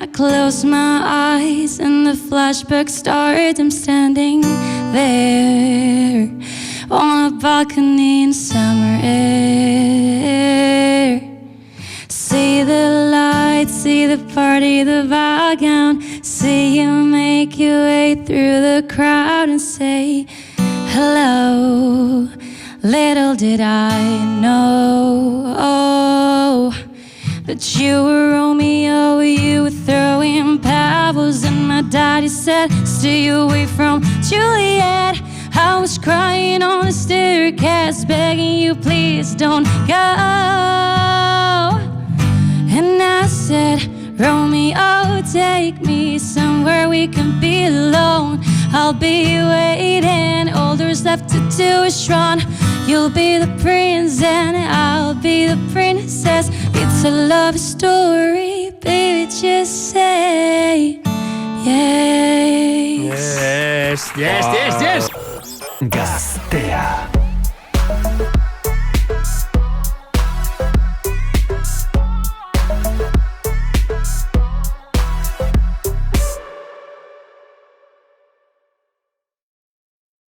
I close my eyes and the flashback starts. I'm standing there on a balcony in summer air. See the lights, see the party, the background. See you make your way through the crowd and say hello. Little did I know that you were Romeo, you were throwing pebbles. And my daddy said, stay away from Juliet. I was crying on the staircase, begging you, please don't go. And I said, Romeo, take me somewhere we can be alone. I'll be waiting, all there's left to do is run. You'll be the prince and I'll be the princess. It's a love story, baby, just say yes. Yes, yes, yes, yes. Gaztea.